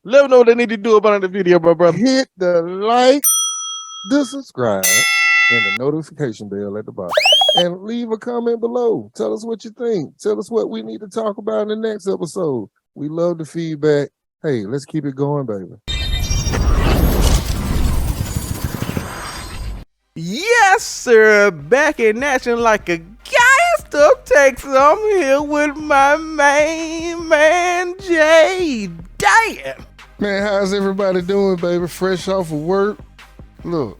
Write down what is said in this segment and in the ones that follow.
Let them know what they need to do about the video, my brother. Hit the like, the subscribe, and the notification bell at the bottom. And leave a comment below. Tell us what you think. Tell us what we need to talk about in the next episode. We love the feedback. Hey, let's keep it going, baby. Yes, sir. Back in action like a gangster of Texas. I'm here with my main man, Jay. Damn. Man, how's everybody doing, baby? Fresh off of work? Look,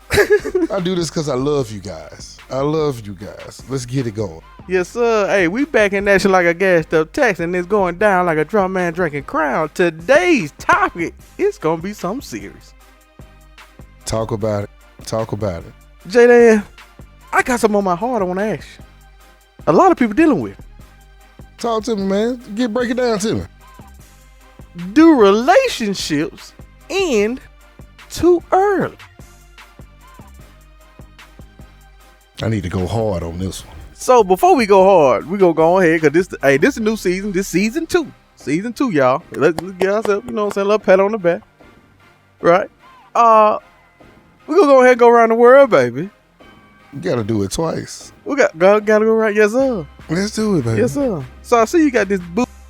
I do this because I love you guys. I love you guys. Let's get it going. Yes, sir. Hey, we back in action like a gassed up Texas, and it's going down like a drunk man drinking Crown. Today's topic is going to be something serious. Talk about it. Talk about it. J-Dan, I got something on my heart I want to ask you. A lot of people dealing with. Talk to me, man. Break it down to me. Do relationships end too early? I need to go hard on this one. So before we go hard, we gonna go ahead because this is a new season. This season 2. Season 2, y'all. Let's get ourselves, you know what I'm saying, a little pat on the back. Right? We gonna go ahead and go around the world, baby. You gotta do it twice. We gotta go around, yes sir. Let's do it, baby. Yes sir. So I see you got this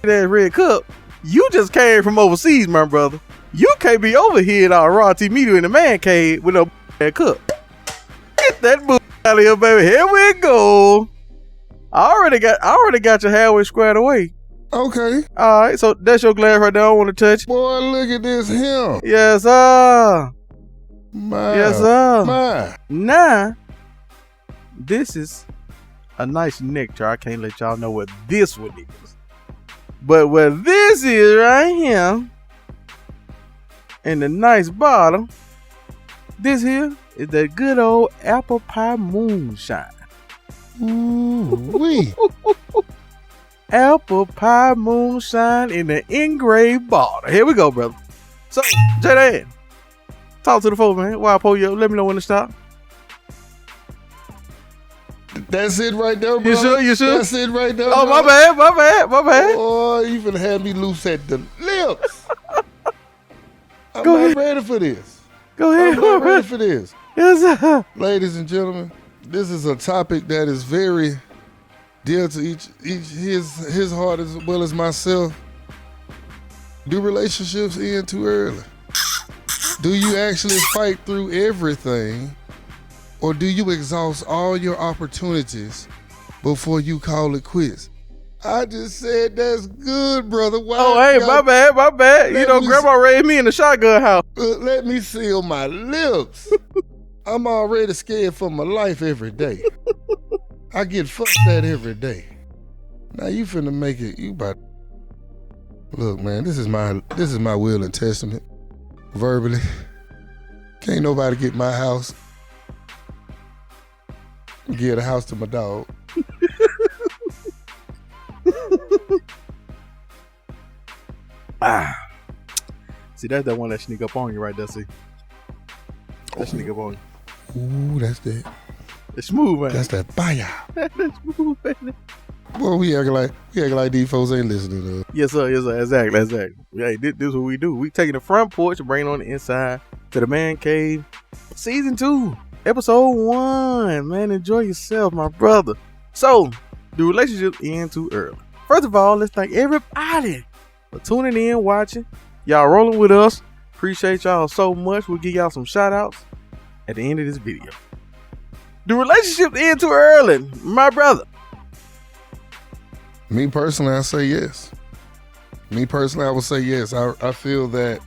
ass red cup. You just came from overseas, my brother. You can't be over here at our Raw T Media in the man cave with no that cup. Get that out of here, baby. Here we go. I already got your halfway squared away. Okay. All right, so that's your glass right there. I don't want to touch. Boy, look at this him. Yes sir. My. Yes sir. My. Now, this is a nice nectar. I can't let y'all know what this one is. But what this is right here, in the nice bottle, this here is that good old apple pie moonshine. Ooh-wee. Apple pie moonshine in the engraved bottle. Here we go, brother. So, J-Dan, talk to the folks, man. While I pull you up, let me know when to stop. That's it right there, bro. You sure? You sure? That's it right there. Oh, bro. my bad. Oh, you finna have me loose at the lips. I'm Go not ahead. ready for this. Go ahead. I'm not ready for this. Yes, sir. Ladies and gentlemen, this is a topic that is very dear to each his heart as well as myself. Do relationships end too early? Do you actually fight through everything, or do you exhaust all your opportunities before you call it quits? I just said that's good, brother. Why Oh, hey, my bad. You know, Grandma raised me in the shotgun house. let me seal my lips. I'm already scared for my life every day. I get fucked at every day. Now you finna make it. You about. Look, man, this is my will and testament. Verbally, can't nobody get my house. Give the house to my dog. See, that's that one that sneak up on you right there, see? That sneak up on you. Ooh, that's that. It's smooth, man. That's that fire. That's smooth, man. Boy, we acting like these folks ain't listening to us. Yes, sir. Exactly. Hey, this is what we do. We taking the front porch and bringing it on the inside to the man cave. Season 2, episode 1. Man, enjoy yourself, my brother. So, do relationships end too early? First of all, let's thank everybody for tuning in, watching. Y'all rolling with us. Appreciate y'all so much. We'll give y'all some shout outs at the end of this video. Do relationships end too early, my brother? Me personally, I say yes. Me personally, I would say yes. I feel that,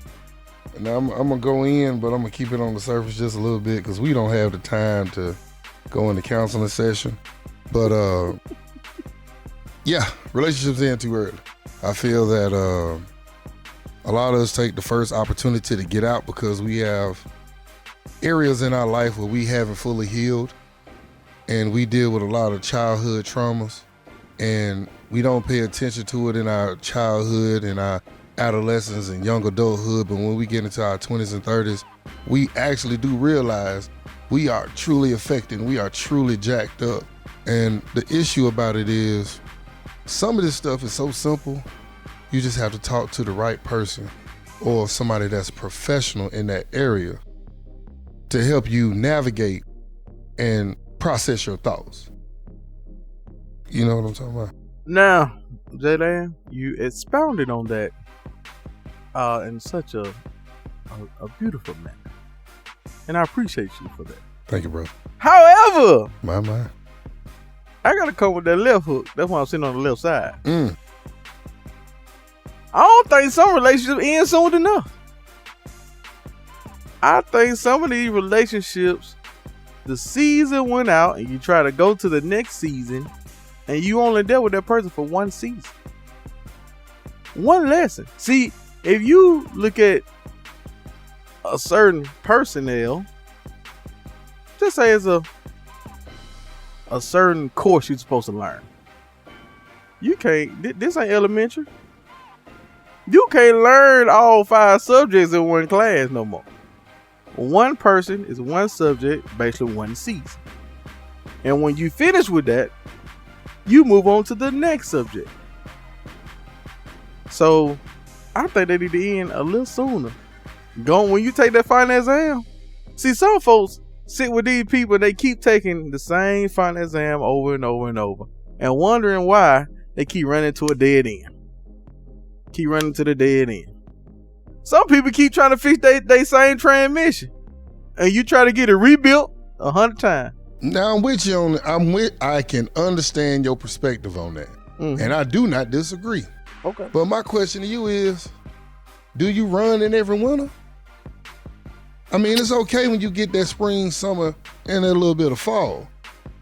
and I'm gonna go in, but I'm gonna keep it on the surface just a little bit because we don't have the time to go into counseling session. But yeah, relationships end too early. I feel that a lot of us take the first opportunity to get out because we have areas in our life where we haven't fully healed, and we deal with a lot of childhood traumas, and we don't pay attention to it in our childhood and our adolescence and young adulthood. But when we get into our 20s and 30s, we actually do realize we are truly affected. We are truly jacked up. And the issue about it is some of this stuff is so simple. You just have to talk to the right person or somebody that's professional in that area to help you navigate and process your thoughts. You know what I'm talking about? Now, Jaylan, you expounded on that in such a beautiful manner. And I appreciate you for that. Thank you, bro. However, My. I gotta come with that left hook. That's why I'm sitting on the left side. I don't think some relationships end soon enough. I think some of these relationships, the season went out and you try to go to the next season and you only dealt with that person for one season. One lesson. See, if you look at a certain personnel, just say it's a certain course you're supposed to learn. You can't, this ain't elementary. You can't learn all 5 subjects in one class no more. One person is one subject, basically one season. And when you finish with that, you move on to the next subject. So I think they need to end a little sooner. When you take that final exam. See, some folks sit with these people and they keep taking the same final exam over and over and over and wondering why they keep running to a dead end. Keep running to the dead end. Some people keep trying to fix they same transmission, and you try to get it rebuilt 100 times. Now I'm with you on. I can understand your perspective on that, and I do not disagree. Okay. But my question to you is, do you run in every winter? I mean, it's okay when you get that spring, summer, and a little bit of fall,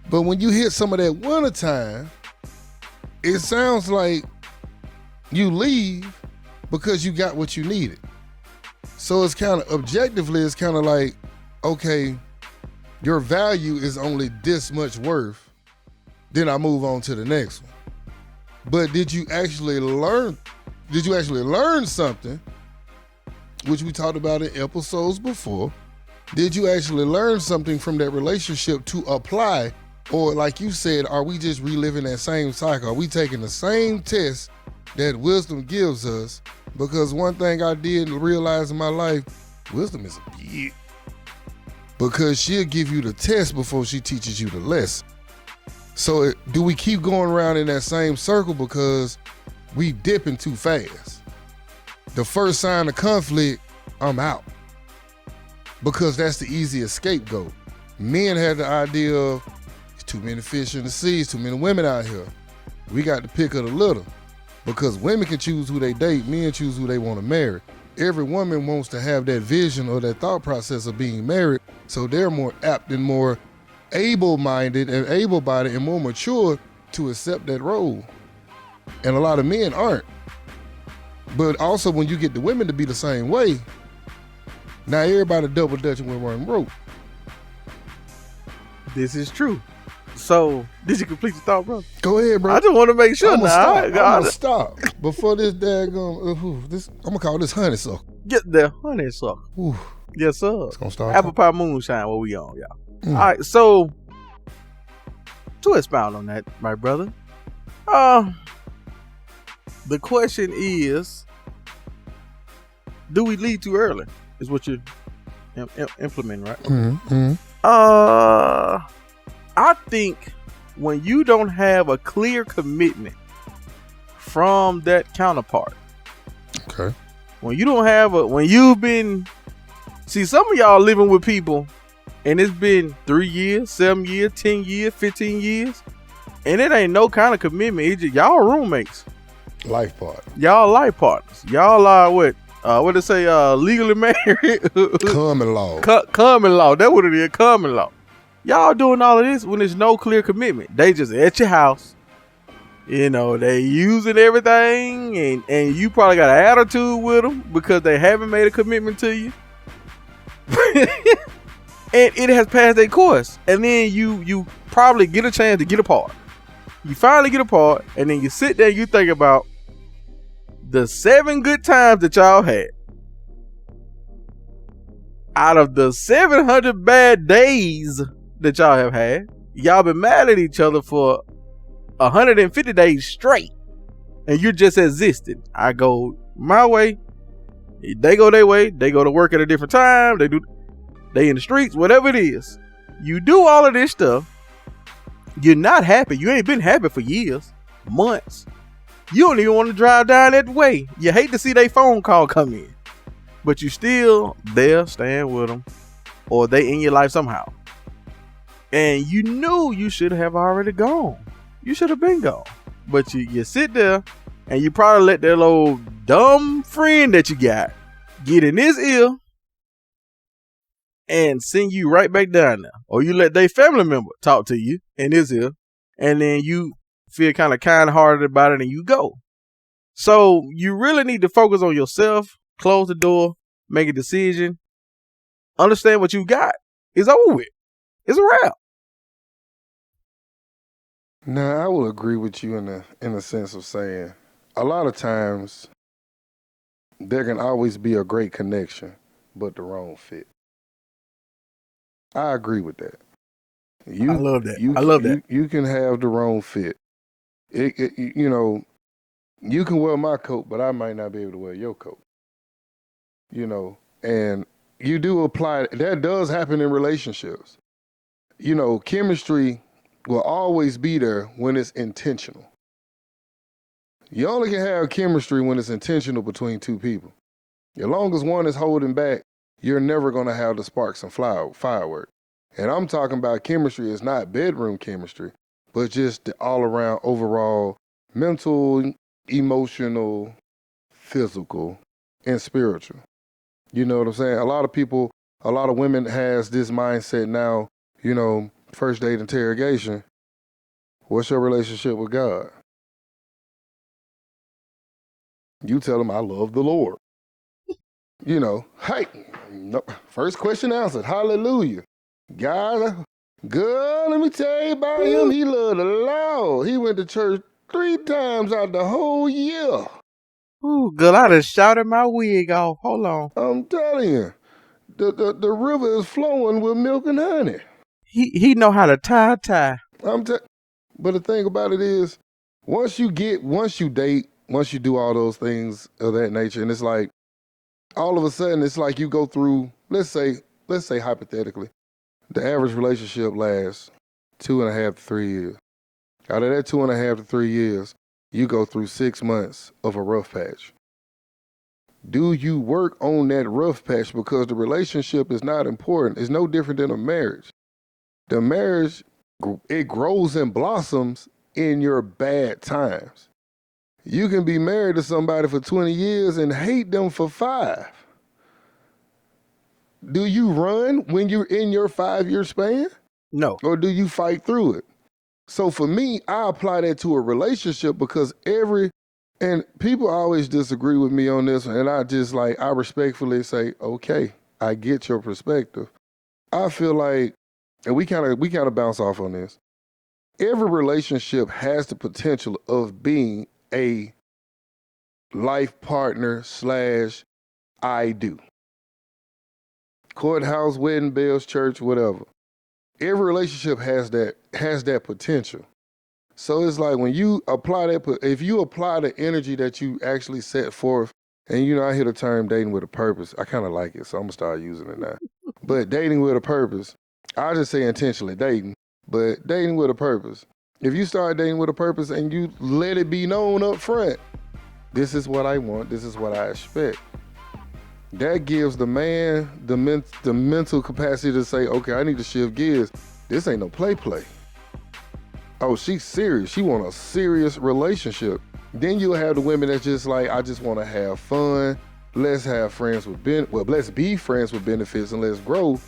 but when you hit some of that winter time, it sounds like you leave because you got what you needed. So it's kind of objectively, it's kind of like, okay, your value is only this much worth, then I move on to the next one. But did you actually learn something, which we talked about in episodes before? Did you actually learn something from that relationship to apply? Or like you said, are we just reliving that same cycle? Are we taking the same test that wisdom gives us? Because one thing I did realize in my life, wisdom is a bitch. Because she'll give you the test before she teaches you the lesson. So do we keep going around in that same circle because we dipping too fast? The first sign of conflict, I'm out. Because that's the easiest scapegoat. Men had the idea of, too many fish in the sea, too many women out here. We got to pick of the litter. Because women can choose who they date, men choose who they want to marry. Every woman wants to have that vision or that thought process of being married, so they're more apt and more able-minded and able-bodied and more mature to accept that role. And a lot of men aren't. But also when you get the women to be the same way, now everybody double dutching with one rope. This is true. So, did you complete your thought, bro? Go ahead, bro. I just want to make sure. I'm gonna stop before this daggone. I'm gonna call this honeysuckle. Get the honeysuckle. Ooh. Yes, sir. It's gonna start. Apple pie moonshine. What we on, y'all? All right. So, to expound on that, my brother. The question is, do we leave too early? Is what you're implementing, right? Mm-hmm. I think when you don't have a clear commitment from that counterpart. Okay. When you don't have when you've been, see, some of y'all living with people and it's been 3 years, 7 years, 10 years, 15 years, and it ain't no kind of commitment. It's just y'all roommates. Life partner. Y'all life partners. Y'all are what they say, legally married. Common law. Common law. That's what it is, common law. Y'all doing all of this when there's no clear commitment. They just at your house. You know, they using everything, and you probably got an attitude with them because they haven't made a commitment to you. And it has passed their course. And then you probably get a chance to get apart. You finally get apart, and then you sit there and you think about the 7 good times that y'all had. Out of the 700 bad days that y'all have had, y'all been mad at each other for 150 days straight, and you just existed. I go my way, They go their way. They go to work at a different time. They in the streets, whatever it is. You do all of this stuff. You're not happy. You ain't been happy for years, months. You don't even want to drive down that way. You hate to see their phone call come in. But you still there, staying with them. Or they in your life somehow. And you knew you should have already gone. You should have been gone. But you sit there and you probably let that little dumb friend that you got get in his ear and send you right back down there. Or you let their family member talk to you in his ear. And then you feel kind-hearted about it and you go. So you really need to focus on yourself. Close the door. Make a decision. Understand what you got. It's over with. It's a wrap. Now, I will agree with you in the sense of saying a lot of times there can always be a great connection, but the wrong fit. I agree with that. I love that. You can have the wrong fit. You know, you can wear my coat, but I might not be able to wear your coat. You know, and you do apply, that does happen in relationships. You know, chemistry will always be there when it's intentional. You only can have chemistry when it's intentional between two people. As long as one is holding back, you're never going to have the sparks and firework. And I'm talking about chemistry is not bedroom chemistry, but just the all-around overall mental, emotional, physical, and spiritual. You know what I'm saying? A lot of people, a lot of women has this mindset now, you know, first date interrogation. What's your relationship with God? You tell them, I love the Lord. You know, hey, no, first question answered, hallelujah. God, good, let me tell you about him. He loved the Lord. He went to church 3 times out the whole year. Ooh, girl, I done shouted my wig off. Hold on. I'm telling you, the river is flowing with milk and honey. He know how to tie. But the thing about it is, once you date, once you do all those things of that nature, and it's like, all of a sudden, it's like you go through, let's say hypothetically, the average relationship lasts 2.5 to 3 years. Out of that 2.5 to 3 years, you go through 6 months of a rough patch. Do you work on that rough patch? Because the relationship is not important. It's no different than a marriage. The marriage, it grows and blossoms in your bad times. You can be married to somebody for 20 years and hate them for 5. Do you run when you're in your 5-year span? No. Or do you fight through it? So for me, I apply that to a relationship because and people always disagree with me on this, and I respectfully say, okay, I get your perspective. I feel like, and we kind of bounce off on this. Every relationship has the potential of being a life partner / I do. Courthouse, wedding bells, church, whatever. Every relationship has that potential. So it's like when you apply if you apply the energy that you actually set forth, and you know, I hear the term dating with a purpose. I kind of like it, so I'm gonna start using it now. But dating with a purpose, I just say intentionally dating, but dating with a purpose. If you start dating with a purpose and you let it be known up front, this is what I want, this is what I expect. That gives the man the mental capacity to say, okay, I need to shift gears. This ain't no play. Oh, she's serious. She want a serious relationship. Then you'll have the women that's just like, I just want to have fun. Let's have friends with let's be friends with benefits and let's grow.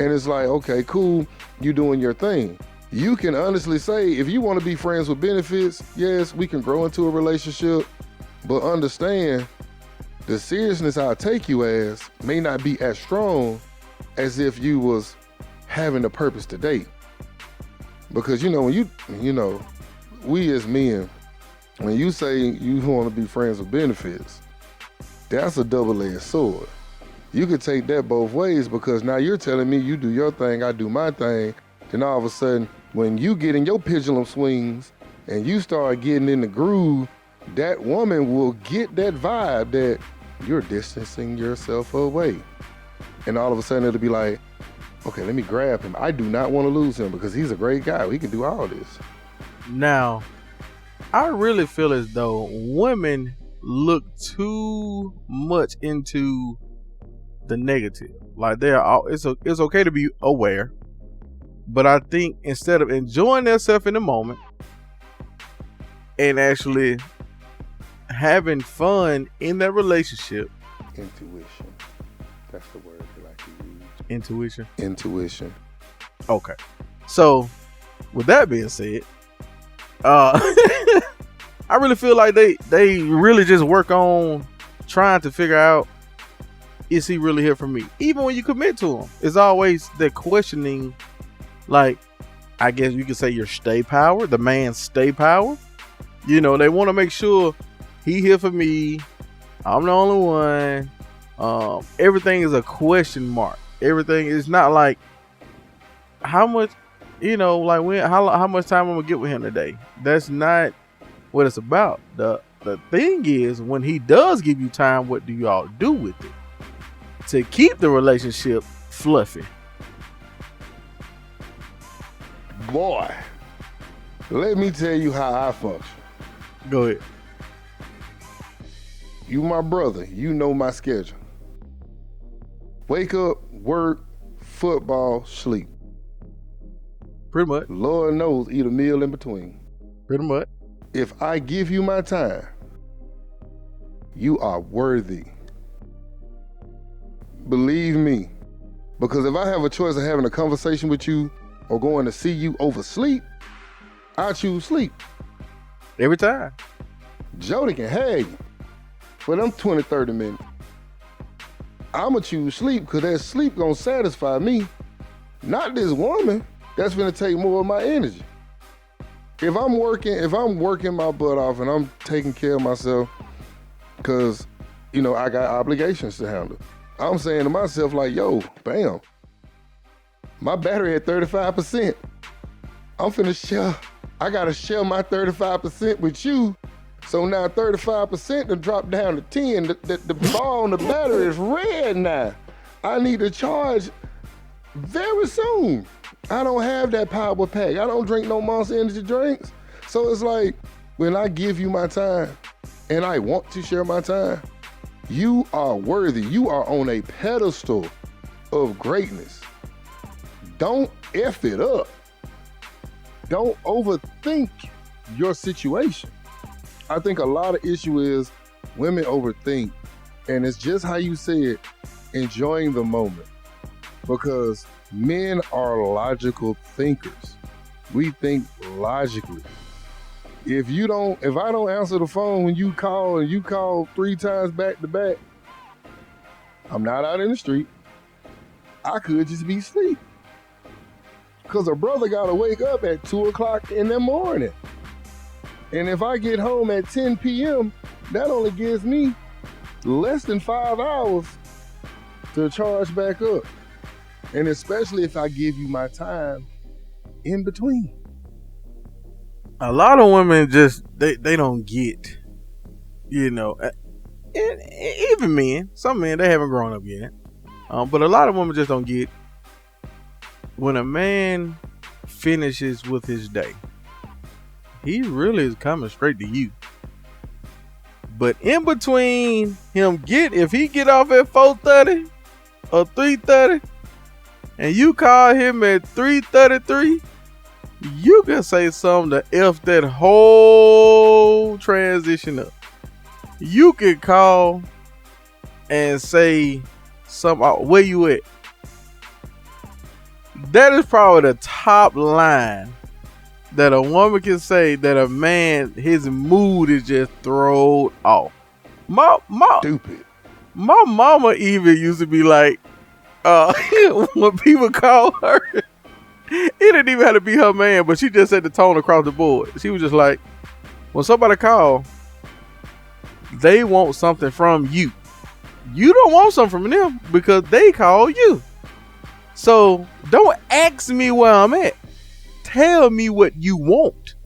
And it's like, okay, cool, you doing your thing. You can honestly say, if you want to be friends with benefits, yes, we can grow into a relationship, but understand the seriousness I take you as may not be as strong as if you was having a purpose to date. Because, you know, when we as men, when you say you want to be friends with benefits, that's a double-edged sword. You could take that both ways, because now you're telling me you do your thing, I do my thing. Then all of a sudden, when you get in your pendulum swings and you start getting in the groove, that woman will get that vibe that you're distancing yourself away. And all of a sudden it'll be like, okay, let me grab him. I do not want to lose him because he's a great guy. He can do all this. Now, I really feel as though women look too much into the negative. Like it's okay to be aware, but I think instead of enjoying themselves in the moment and actually having fun in that relationship, intuition. That's the word that I can use. Intuition. Intuition. Okay. So, with that being said, I really feel like they really just work on trying to figure out, is he really here for me? Even when you commit to him, it's always the questioning. Like, I guess you could say your stay power, the man's stay power. You know, they want to make sure he here for me. I'm the only one. Everything is a question mark. Everything is not like how much, you know, like how much time I'm gonna get with him today. That's not what it's about. The thing is, when he does give you time, what do y'all do with it to keep the relationship fluffy? Boy, let me tell you how I function. Go ahead. You my brother, you know my schedule. Wake up, work, football, sleep. Pretty much. Lord knows, eat a meal in between. Pretty much. If I give you my time, you are worthy. Believe me. Because if I have a choice of having a conversation with you or going to see you over sleep, I choose sleep. Every time. Jody can hang for them 20, 30 minutes. I'ma choose sleep because that sleep gonna satisfy me. Not this woman that's gonna take more of my energy. If I'm working my butt off and I'm taking care of myself because, you know, I got obligations to handle, I'm saying to myself like, yo, bam, my battery at 35%. I'm finna share, I gotta share my 35% with you. So now 35% to drop down to 10. The ball on the battery is red now. I need to charge very soon. I don't have that power pack. I don't drink no Monster Energy drinks. So it's like, when I give you my time and I want to share my time, you are worthy. You are on a pedestal of greatness. Don't F it up. Don't overthink your situation. I think a lot of issue is women overthink, and it's just how you said, enjoying the moment. Because men are logical thinkers. We think logically. If I don't answer the phone when you call and you call 3 times back to back, I'm not out in the street. I could just be asleep. Because a brother gotta wake up at 2 o'clock in the morning. And if I get home at 10 p.m., that only gives me less than 5 hours to charge back up. And especially if I give you my time in between. A lot of women just, they don't get, you know, and even men, some men, they haven't grown up yet. But a lot of women just don't get when a man finishes with his day. He really is coming straight to you. But in between him if he get off at 4:30 or 3:30 and you call him at 3:33, you can say something to F that whole transition up. You can call and say something, where you at? That is probably the top line that a woman can say that a man, his mood is just thrown off. Stupid. My mama even used to be like, when people call her, it didn't even have to be her man, but she just set the tone across the board. She was just like, when somebody call, they want something from you. You don't want something from them because they call you. So don't ask me where I'm at. Tell me what you want.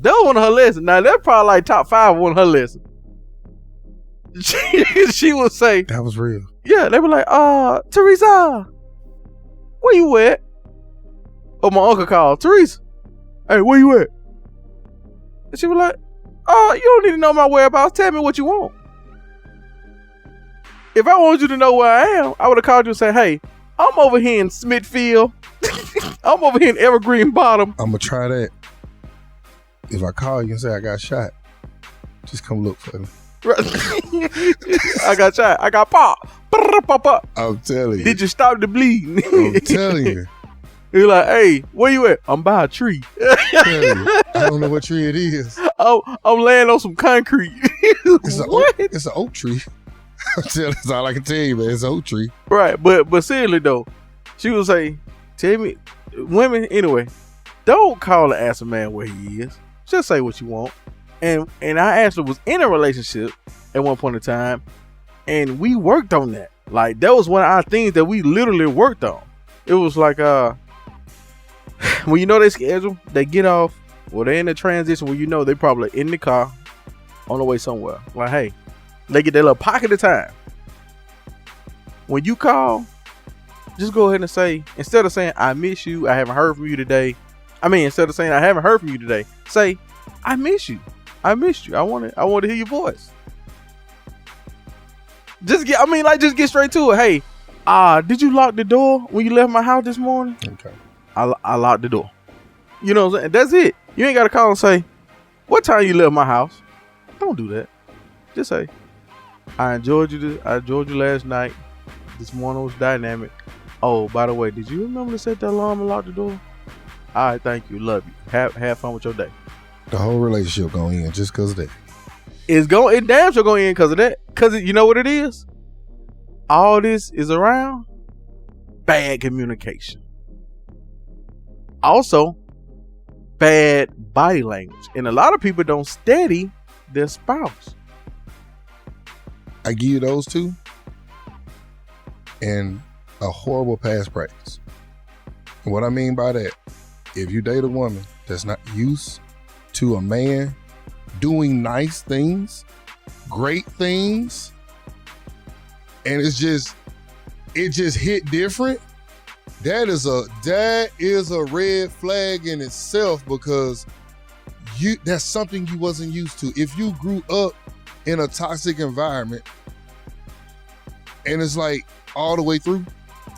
That was one of her lessons. Now that's probably like top 5 one of her lessons. she would say, That was real. yeah, they were like, Teresa, where you at? Oh, my uncle called, Teresa, hey, where you at? And she was like, you don't need to know my whereabouts. Tell me what you want. If I wanted you to know where I am, I would have called you and said, hey, I'm over here in Smithfield. I'm over here in Evergreen Bottom. I'm going to try that. If I call you and say I got shot, just come look for me. I got shot. I got pop. I'm telling you. Did you stop the bleeding? I'm telling you. You're like, hey, where you at? I'm by a tree. I don't know what tree it is. Oh, I'm laying on some concrete. It's an oak tree. That's all I can tell you, man. It's an oak tree. Right, but seriously though, she would say, tell me, women anyway, don't call and ask a man where he is. Just say what you want. And I actually was in a relationship at one point in time, and we worked on that. Like, that was one of our things that we literally worked on. It was like, when you know they schedule, they get off, or they're in the transition where you know they probably in the car on the way somewhere. Like, hey, they get their little pocket of time. When you call, just go ahead and say, instead of saying, I miss you, I haven't heard from you today. Instead of saying, I haven't heard from you today, say, I miss you. I missed you. I want to hear your voice. Just get straight to it. Hey, did you lock the door when you left my house this morning? Okay. I locked the door. You know what I'm saying? That's it. You ain't got to call and say, what time you left my house? Don't do that. Just say, I enjoyed you last night. This morning was dynamic. Oh, by the way, did you remember to set the alarm and lock the door? All right, thank you. Love you. Have fun with your day. The whole relationship going in just because of that. It damn sure going in because of that. Because you know what it is? All this is around bad communication. Also, bad body language. And a lot of people don't steady their spouse. I give you those two. And a horrible past practice. And what I mean by that, if you date a woman that's not used to a man doing nice things, great things, and it just hit different, that is a red flag in itself, because that's something you wasn't used to. If you grew up in a toxic environment and it's like all the way through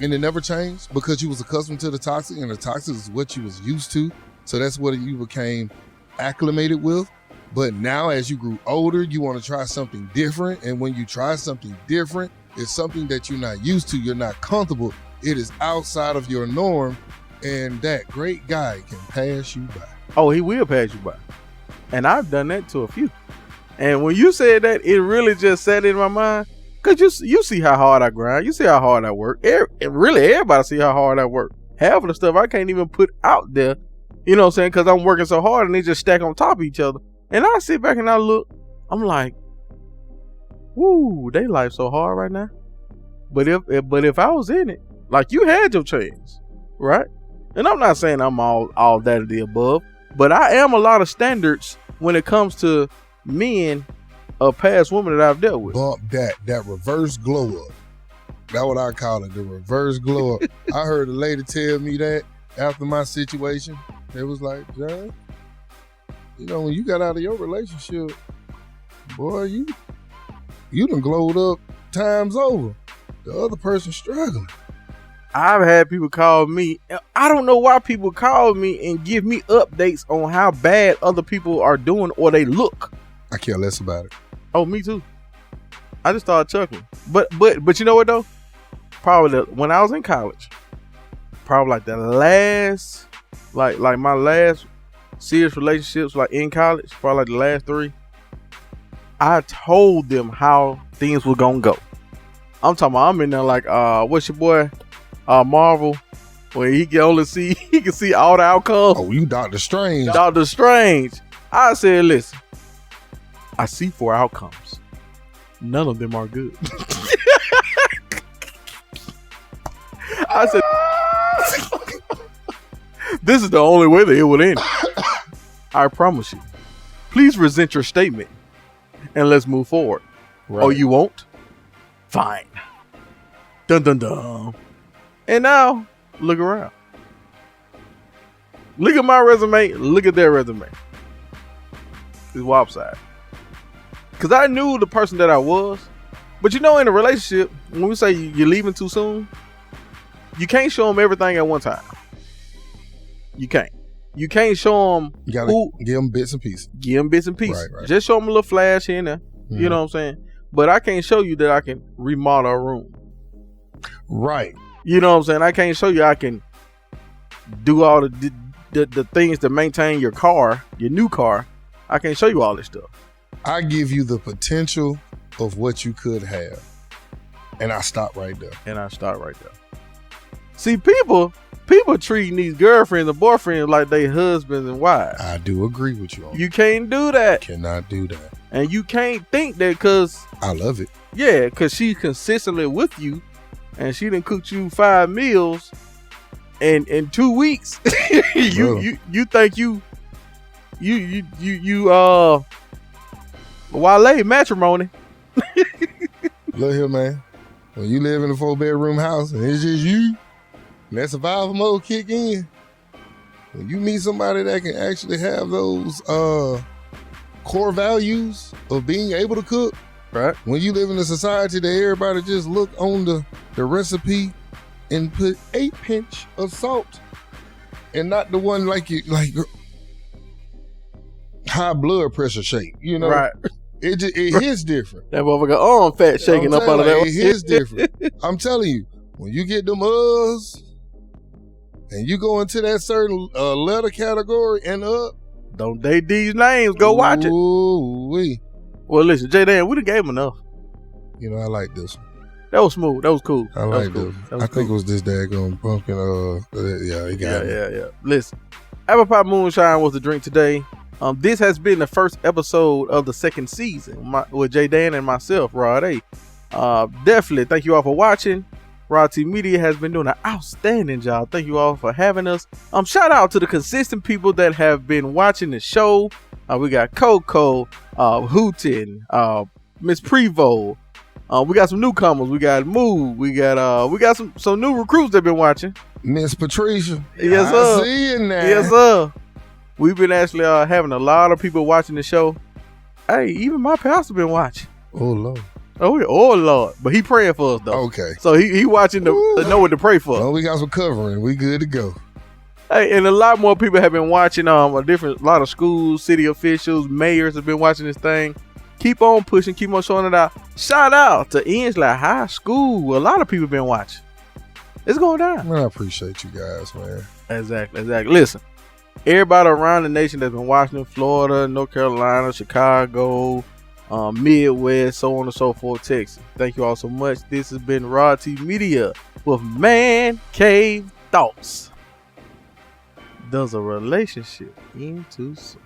and it never changed because you was accustomed to the toxic, and the toxic is what you was used to, so that's what you became acclimated with. But now as you grew older, you want to try something different, and when you try something different, it's something that you're not used to, you're not comfortable, it is outside of your norm, and that great guy can pass you by. Oh, he will pass you by. And I've done that to a few. And when you said that, it really just sat in my mind, because you see how hard I grind, you see how hard I work. Really, everybody see how hard I work. Half of the stuff I can't even put out there, you know what I'm saying, because I'm working so hard and they just stack on top of each other. And I sit back and I look, I'm like, woo, they life so hard right now. But if I was in it, like, you had your chance, right? And I'm not saying I'm all that of the above, but I am a lot of standards when it comes to men of past women that I've dealt with. Bump that reverse glow up. That's what I call it, the reverse glow up. I heard a lady tell me that after my situation. It was like, John, you know, when you got out of your relationship, boy, you done glowed up times over. The other person struggling. I've had people call me. I don't know why people call me and give me updates on how bad other people are doing or they look. I care less about it. Oh, me too. I just started chuckling. But you know what though? Probably when I was in college, probably like the last, like my last serious relationships, like in college, probably like the last 3. I told them how things were gonna go. I'm talking about, I'm in there like, what's your boy, Marvel, where he can see all the outcomes. Oh, you Dr. Strange. Dr. Strange. I said, listen, I see 4 outcomes. None of them are good. I said, this is the only way that it would end. I promise you. Please resent your statement and let's move forward. Oh, you won't? Fine. Dun dun dun. And now, look around. Look at my resume. Look at their resume. It's lopsided. Because I knew the person that I was. But in a relationship, when we say you're leaving too soon, you can't show them everything at one time. You can't. You can't show them. You gotta give them bits and pieces. Give them bits and pieces. Right. Just show them a little flash here and there. Mm-hmm. You know what I'm saying? But I can't show you that I can remodel a room. Right. You know what I'm saying? I can't show you I can do all the things to maintain your car, your new car. I can't show you all this stuff. I give you the potential of what you could have. And I stop right there. See, people treating these girlfriends and boyfriends like they husbands and wives. I do agree with you on You can't do that. Cannot do that. And you can't think that because I love it. Yeah, because she's consistently with you and she done cooked you 5 meals in 2 weeks. you think you Wale matrimony. Look here, man. When you live in a 4-bedroom house and it's just you, and that survival mode kick in, when you meet somebody that can actually have those core values of being able to cook, right? When you live in a society that everybody just look on the recipe and put 1 pinch of salt and not the one like high blood pressure shake, Right. It hits different. That motherfucker arm fat shaking up out of that. It hits different. I'm telling you, when you get them and you go into that certain letter category and up, don't date these names. Go watch it. Ooh-wee. Well, listen, J-Dan, we done gave him enough. I like this one. That was smooth. That was cool. I like this. I think it was this daggone pumpkin. He got it. Yeah. Listen, Apple Pie Moonshine was the drink today. This has been the first episode of the 2nd season with J-Dan and myself, Rod A. Definitely thank you all for watching. Rod T Media has been doing an outstanding job. Thank you all for having us. Shout out to the consistent people that have been watching the show. We got Coco, Hootin, Miss Prevo. We got some newcomers. We got Moo. We got some new recruits that been watching. Miss Patricia. Yes, sir. I see you now. Yes, sir. We've been actually having a lot of people watching the show. Hey, even my pastor been watching. Oh, Lord. Oh Lord. But he praying for us, though. Okay. So he watching to know what to pray for. Well, we got some covering. We good to go. Hey, and a lot more people have been watching. A lot of schools, city officials, mayors have been watching this thing. Keep on pushing. Keep on showing it out. Shout out to Ensley High School. A lot of people been watching. It's going down. Man, I appreciate you guys, man. Exactly. Listen. Everybody around the nation that's been watching, Florida, North Carolina, Chicago, Midwest, so on and so forth, Texas. Thank you all so much. This has been Rod T Media with Man Cave Thoughts. Does a relationship end too soon?